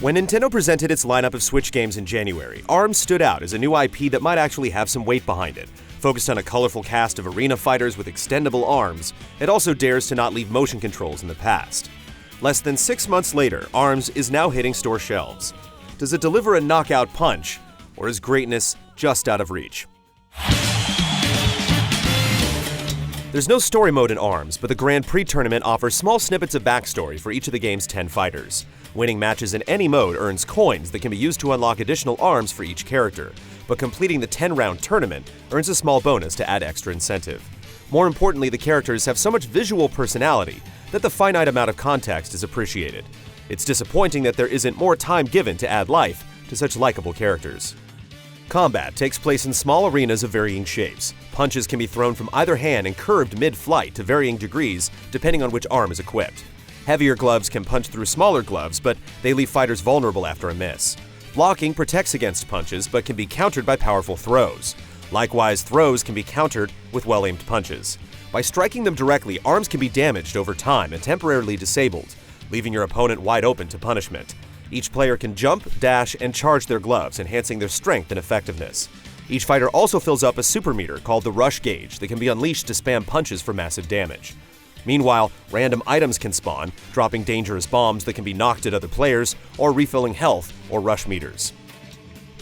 When Nintendo presented its lineup of Switch games in January, ARMS stood out as a new IP that might actually have some weight behind it. Focused on a colorful cast of arena fighters with extendable arms, it also dares to not leave motion controls in the past. Less than 6 months later, ARMS is now hitting store shelves. Does it deliver a knockout punch, or is greatness just out of reach? There's no story mode in ARMS, but the Grand Prix tournament offers small snippets of backstory for each of the game's 10 fighters. Winning matches in any mode earns coins that can be used to unlock additional arms for each character, but completing the 10-round tournament earns a small bonus to add extra incentive. More importantly, the characters have so much visual personality that the finite amount of context is appreciated. It's disappointing that there isn't more time given to add life to such likable characters. Combat takes place in small arenas of varying shapes. Punches can be thrown from either hand and curved mid-flight to varying degrees depending on which arm is equipped. Heavier gloves can punch through smaller gloves, but they leave fighters vulnerable after a miss. Blocking protects against punches, but can be countered by powerful throws. Likewise, throws can be countered with well-aimed punches. By striking them directly, arms can be damaged over time and temporarily disabled, leaving your opponent wide open to punishment. Each player can jump, dash, and charge their gloves, enhancing their strength and effectiveness. Each fighter also fills up a super meter called the Rush Gauge that can be unleashed to spam punches for massive damage. Meanwhile, random items can spawn, dropping dangerous bombs that can be knocked at other players, or refilling health or rush meters.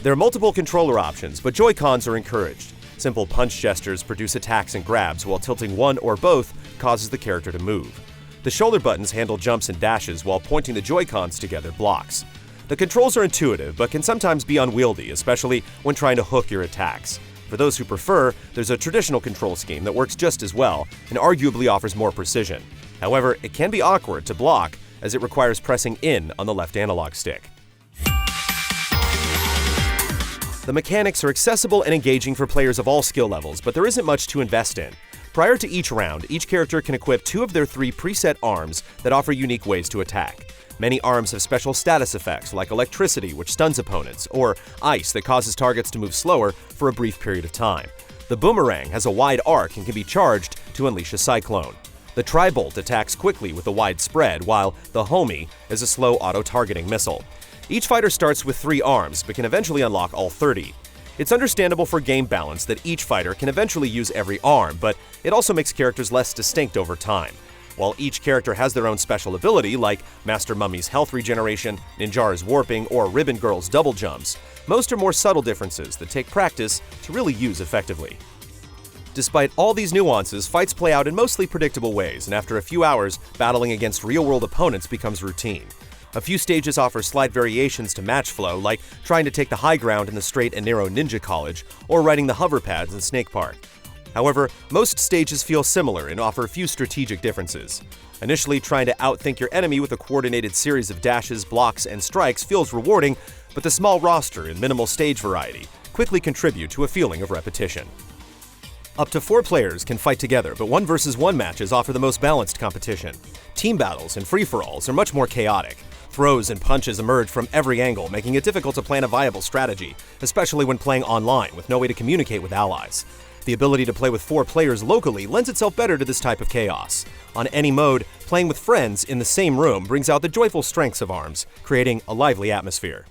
There are multiple controller options, but Joy-Cons are encouraged. Simple punch gestures produce attacks and grabs, while tilting one or both causes the character to move. The shoulder buttons handle jumps and dashes, while pointing the Joy-Cons together blocks. The controls are intuitive, but can sometimes be unwieldy, especially when trying to hook your attacks. For those who prefer, there's a traditional control scheme that works just as well and arguably offers more precision. However, it can be awkward to block as it requires pressing in on the left analog stick. The mechanics are accessible and engaging for players of all skill levels, but there isn't much to invest in. Prior to each round, each character can equip 2 of their 3 preset arms that offer unique ways to attack. Many arms have special status effects like electricity, which stuns opponents, or ice that causes targets to move slower for a brief period of time. The boomerang has a wide arc and can be charged to unleash a cyclone. The tri-bolt attacks quickly with a wide spread, while the homie is a slow auto-targeting missile. Each fighter starts with 3 arms, but can eventually unlock all 30. It's understandable for game balance that each fighter can eventually use every arm, but it also makes characters less distinct over time. While each character has their own special ability, like Master Mummy's health regeneration, Ninjara's warping, or Ribbon Girl's double jumps, most are more subtle differences that take practice to really use effectively. Despite all these nuances, fights play out in mostly predictable ways, and after a few hours, battling against real-world opponents becomes routine. A few stages offer slight variations to match flow, like trying to take the high ground in the straight and narrow Ninja College, or riding the hover pads in Snake Park. However, most stages feel similar and offer a few strategic differences. Initially, trying to outthink your enemy with a coordinated series of dashes, blocks, and strikes feels rewarding, but the small roster and minimal stage variety quickly contribute to a feeling of repetition. Up to 4 players can fight together, but 1 versus 1 matches offer the most balanced competition. Team battles and free-for-alls are much more chaotic. Throws and punches emerge from every angle, making it difficult to plan a viable strategy, especially when playing online with no way to communicate with allies. The ability to play with 4 players locally lends itself better to this type of chaos. On any mode, playing with friends in the same room brings out the joyful strengths of ARMS, creating a lively atmosphere.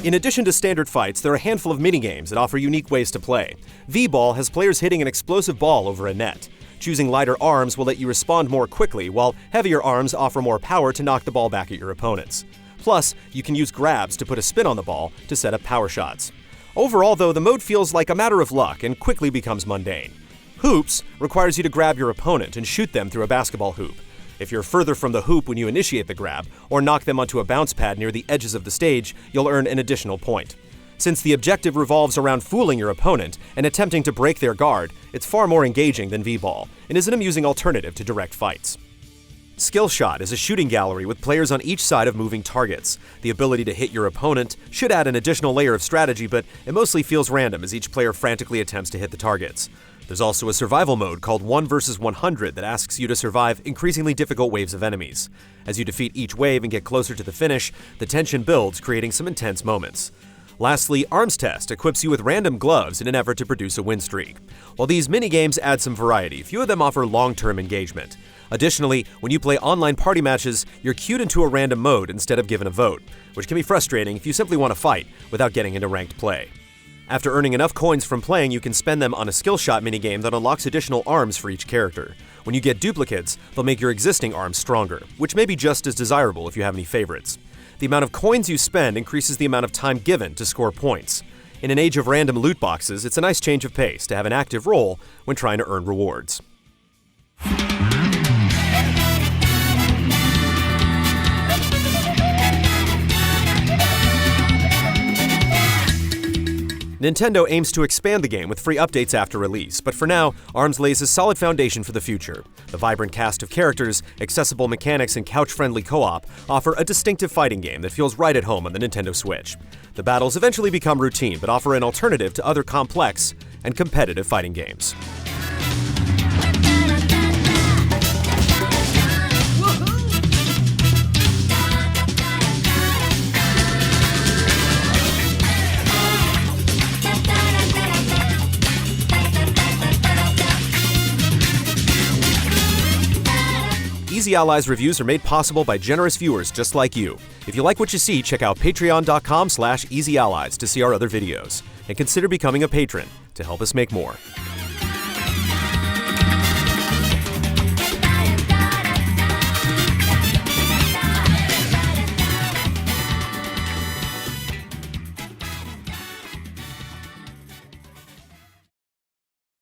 In addition to standard fights, there are a handful of minigames that offer unique ways to play. V-Ball has players hitting an explosive ball over a net. Choosing lighter arms will let you respond more quickly, while heavier arms offer more power to knock the ball back at your opponents. Plus, you can use grabs to put a spin on the ball to set up power shots. Overall, though, the mode feels like a matter of luck and quickly becomes mundane. Hoops requires you to grab your opponent and shoot them through a basketball hoop. If you're further from the hoop when you initiate the grab, or knock them onto a bounce pad near the edges of the stage, you'll earn an additional point. Since the objective revolves around fooling your opponent and attempting to break their guard, it's far more engaging than V-Ball, and is an amusing alternative to direct fights. Skill Shot is a shooting gallery with players on each side of moving targets. The ability to hit your opponent should add an additional layer of strategy, but it mostly feels random as each player frantically attempts to hit the targets. There's also a survival mode called 1 vs 100 that asks you to survive increasingly difficult waves of enemies. As you defeat each wave and get closer to the finish, the tension builds, creating some intense moments. Lastly, Arms Test equips you with random gloves in an effort to produce a win streak. While these minigames add some variety, few of them offer long-term engagement. Additionally, when you play online party matches, you're cued into a random mode instead of given a vote, which can be frustrating if you simply want to fight without getting into ranked play. After earning enough coins from playing, you can spend them on a skill shot minigame that unlocks additional arms for each character. When you get duplicates, they'll make your existing arms stronger, which may be just as desirable if you have any favorites. The amount of coins you spend increases the amount of time given to score points. In an age of random loot boxes, it's a nice change of pace to have an active role when trying to earn rewards. Nintendo aims to expand the game with free updates after release, but for now, ARMS lays a solid foundation for the future. The vibrant cast of characters, accessible mechanics, and couch-friendly co-op offer a distinctive fighting game that feels right at home on the Nintendo Switch. The battles eventually become routine, but offer an alternative to other complex and competitive fighting games. Easy Allies reviews are made possible by generous viewers just like you. If you like what you see, check out patreon.com/easyallies to see our other videos. And consider becoming a patron to help us make more.